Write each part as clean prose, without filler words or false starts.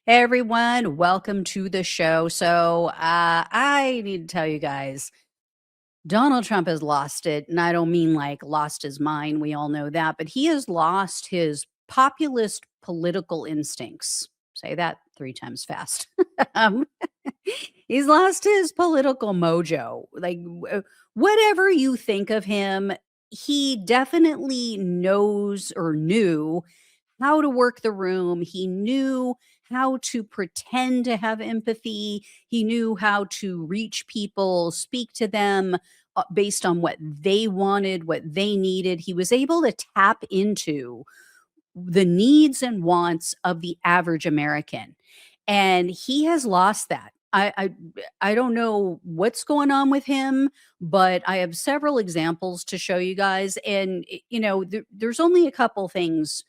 Hey everyone, welcome to the show. I need to tell you guys, Donald Trump has lost it, and I don't mean like lost his mind. We all know that, but he has lost his populist political instincts. Say that 3 times fast. um, he's lost his political mojo. Whatever you think of him, he definitely knows or knew how to work the room. He knew how to pretend to have empathy. He knew how to reach people, speak to them based on what they wanted, what they needed. He was able to tap into the needs and wants of the average American. And he has lost that. I don't know what's going on with him, but I have several examples to show you guys. And there's only a couple things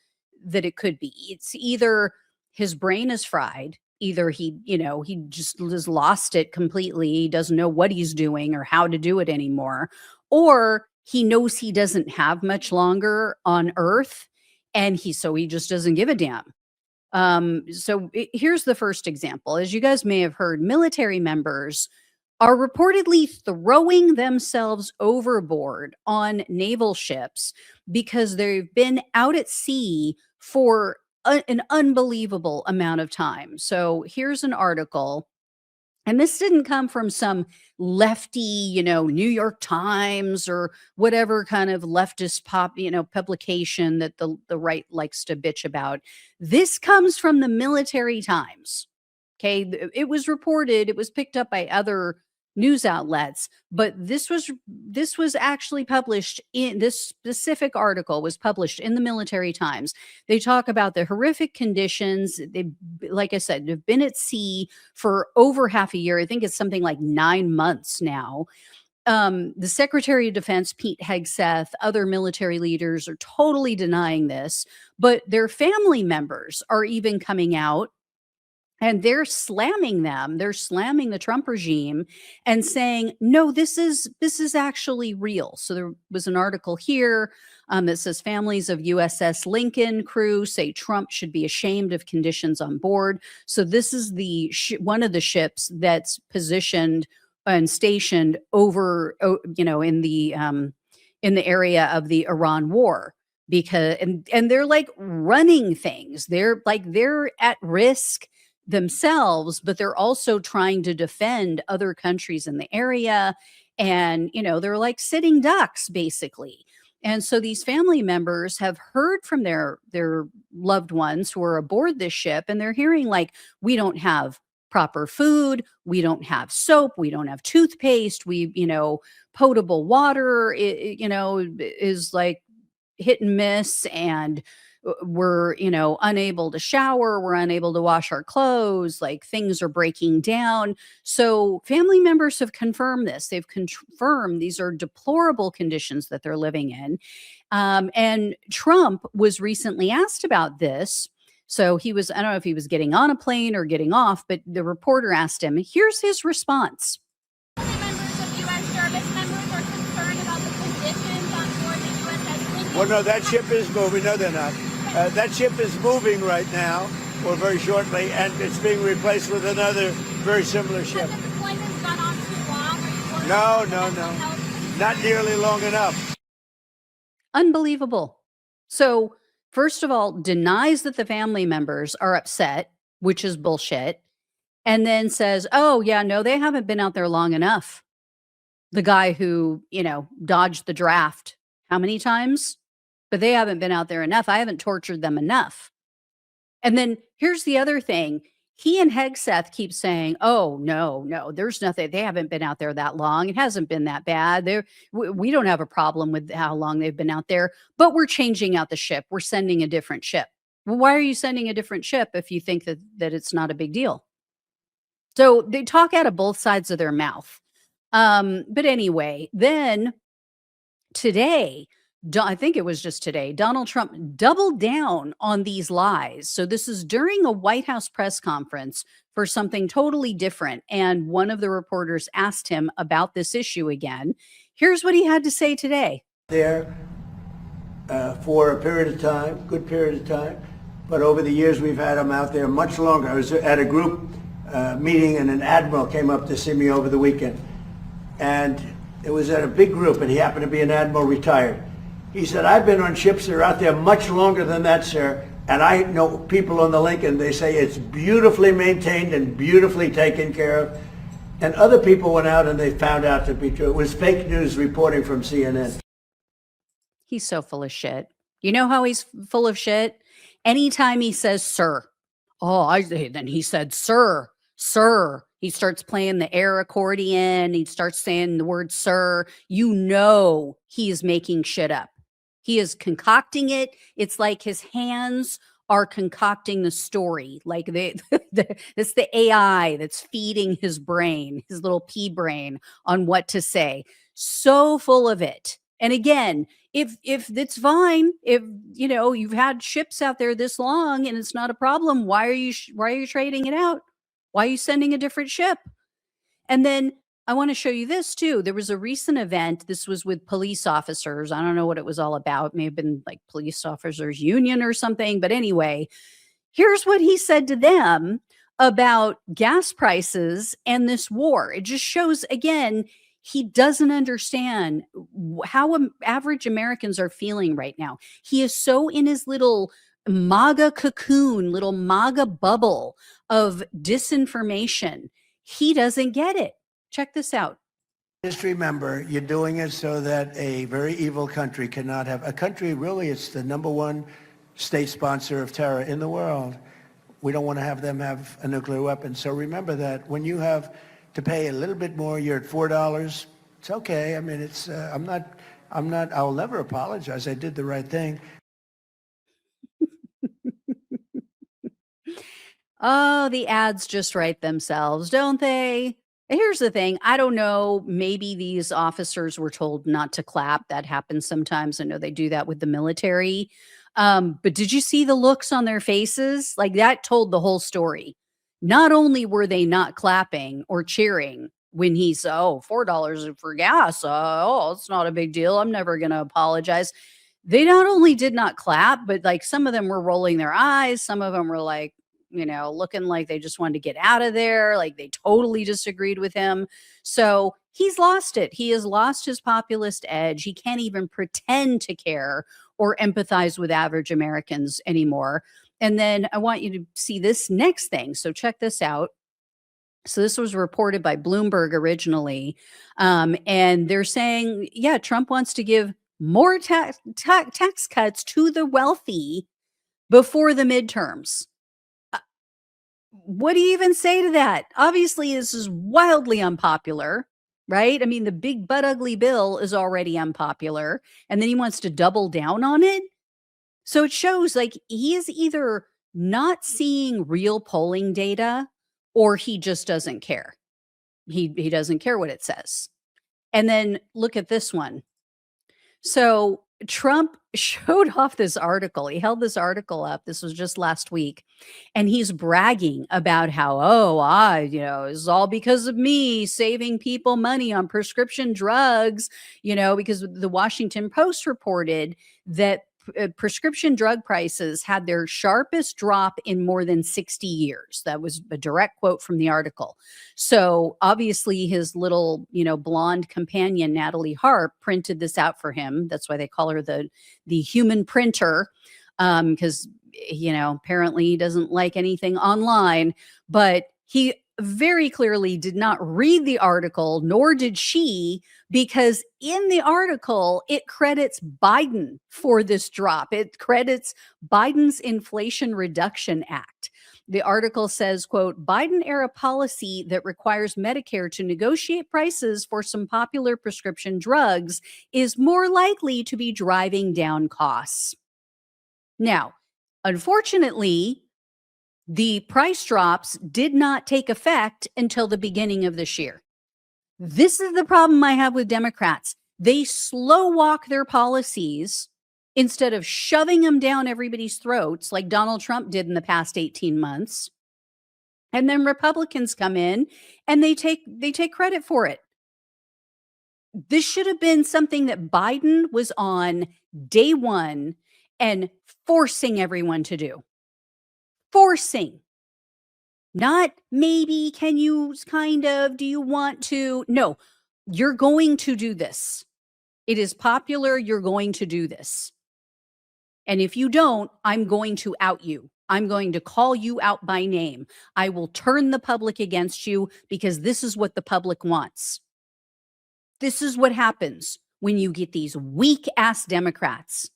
that it could be. It's either his brain is fried, either he just has lost it completely. He doesn't know what he's doing or how to do it anymore, or he knows he doesn't have much longer on Earth, and he just doesn't give a damn. Here's the first example. As you guys may have heard, military members are reportedly throwing themselves overboard on naval ships because they've been out at sea for an unbelievable amount of time. So here's an article, and this didn't come from some lefty, New York Times or whatever kind of leftist publication that the right likes to bitch about. This comes from the Military Times. Okay. It was reported, it was picked up by other news outlets, but this was actually published in this specific article was published in the Military Times. They talk about the horrific conditions. They, like I said, have been at sea for over half a year. I think it's something like 9 months now. The Secretary of Defense, Pete Hegseth, other military leaders are totally denying this, but their family members are even coming out and they're slamming them. They're slamming the Trump regime and saying, no, this is actually real. So there was an article here that says families of USS Lincoln crew say Trump should be ashamed of conditions on board. So this is one of the ships that's positioned and stationed over, in the area of the Iran war, because and they're like running things. They're at risk themselves, but they're also trying to defend other countries in the area. And, they're like sitting ducks, basically. And so these family members have heard from their loved ones who are aboard this ship, and they're hearing like, we don't have proper food, we don't have soap, we don't have toothpaste, potable water, is like hit and miss, and we're unable to shower, we're unable to wash our clothes, like things are breaking down. So family members have confirmed this. They've confirmed these are deplorable conditions that they're living in. And Trump was recently asked about this. So I don't know if he was getting on a plane or getting off, but the reporter asked him. Here's his response. Members of U.S. service members are concerned about the conditions on board the USS Lincoln. Well, no, that ship is moving. No, they're not. That ship is moving right now, or very shortly, and it's being replaced with another very similar ship. Has the deployment gone on too long? No. Not nearly long enough. Unbelievable. So, first of all, denies that the family members are upset, which is bullshit, and then says, oh, yeah, no, they haven't been out there long enough. The guy who, dodged the draft how many times? But they haven't been out there enough. I haven't tortured them enough. And then here's the other thing. He and Hegseth keep saying, oh, no, there's nothing. They haven't been out there that long. It hasn't been that bad. We don't have a problem with how long they've been out there, but we're changing out the ship. We're sending a different ship. Well, why are you sending a different ship if you think that it's not a big deal? So they talk out of both sides of their mouth. But anyway, then today, I think it was just today, Donald Trump doubled down on these lies. So this is during a White House press conference for something totally different. And one of the reporters asked him about this issue again. Here's what he had to say today. There for a period of time, good period of time, but over the years we've had them out there much longer. I was at a group meeting, and an admiral came up to see me over the weekend, and it was at a big group, and he happened to be an admiral retired. He said, "I've been on ships that are out there much longer than that, sir, and I know people on the Lincoln, they say it's beautifully maintained and beautifully taken care of." And other people went out and they found out to be true. It was fake news reporting from CNN. He's so full of shit. You know how he's full of shit? Anytime he says, sir. Then he said, sir, sir. He starts playing the air accordion. He starts saying the word sir. You know he is making shit up. He is concocting it. It's like his hands are concocting the story. Like it's the AI that's feeding his brain, his little pea brain, on what to say. So full of it. And again, if it's fine, if you've had ships out there this long and it's not a problem, why are you trading it out? Why are you sending a different ship? And then I want to show you this too. There was a recent event. This was with police officers. I don't know what it was all about. It may have been like police officers union or something. But anyway, here's what he said to them about gas prices and this war. It just shows, again, he doesn't understand how average Americans are feeling right now. He is so in his little MAGA cocoon, little MAGA bubble of disinformation. He doesn't get it. Check this out. Just remember, you're doing it so that a very evil country cannot have a country. Really, it's the number one state sponsor of terror in the world. We don't want to have them have a nuclear weapon. So remember that when you have to pay a little bit more, you're at $4. It's okay. I mean, it's I'll never apologize. I did the right thing. Oh, the ads just write themselves, don't they? Here's the thing. I don't know. Maybe these officers were told not to clap. That happens sometimes. I know they do that with the military. But did you see the looks on their faces? Like that told the whole story. Not only were they not clapping or cheering when he said, $4 for gas. It's not a big deal. I'm never going to apologize. They not only did not clap, but like some of them were rolling their eyes. Some of them were like, looking like they just wanted to get out of there. Like they totally disagreed with him. So he's lost it. He has lost his populist edge. He can't even pretend to care or empathize with average Americans anymore. And then I want you to see this next thing. So check this out. So this was reported by Bloomberg originally. And they're saying, yeah, Trump wants to give more tax cuts to the wealthy before the midterms. What do you even say to that? Obviously, this is wildly unpopular, right? I mean, the big butt ugly bill is already unpopular, and then he wants to double down on it. So it shows like he is either not seeing real polling data or he just doesn't care. He doesn't care what it says. And then look at this one. So Trump showed off this article. He held this article up. This was just last week. And he's bragging about how, it's all because of me saving people money on prescription drugs, because the Washington Post reported that prescription drug prices had their sharpest drop in more than 60 years. That was a direct quote from the article. So obviously his little, blonde companion, Natalie Harp, printed this out for him. That's why they call her the human printer, because, apparently he doesn't like anything online, but he very clearly did not read the article, nor did she, because in the article, it credits Biden for this drop. It credits Biden's Inflation Reduction Act. The article says, quote, Biden-era policy that requires Medicare to negotiate prices for some popular prescription drugs is more likely to be driving down costs. Now, unfortunately, the price drops did not take effect until the beginning of this year. This is the problem I have with Democrats. They slow walk their policies instead of shoving them down everybody's throats like Donald Trump did in the past 18 months. And then Republicans come in and they take credit for it. This should have been something that Biden was on day one and forcing everyone to do. Forcing. Not maybe, can you kind of, do you want to? No, you're going to do this. It is popular, you're going to do this. And if you don't, I'm going to out you. I'm going to call you out by name. I will turn the public against you because this is what the public wants. This is what happens when you get these weak ass Democrats.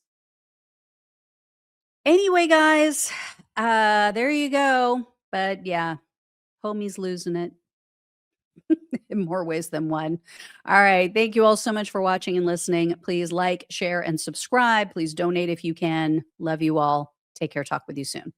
Anyway, guys, there you go. But yeah, homie's losing it in more ways than one. All right. Thank you all so much for watching and listening. Please like, share, and subscribe. Please donate if you can. Love you all. Take care. Talk with you soon.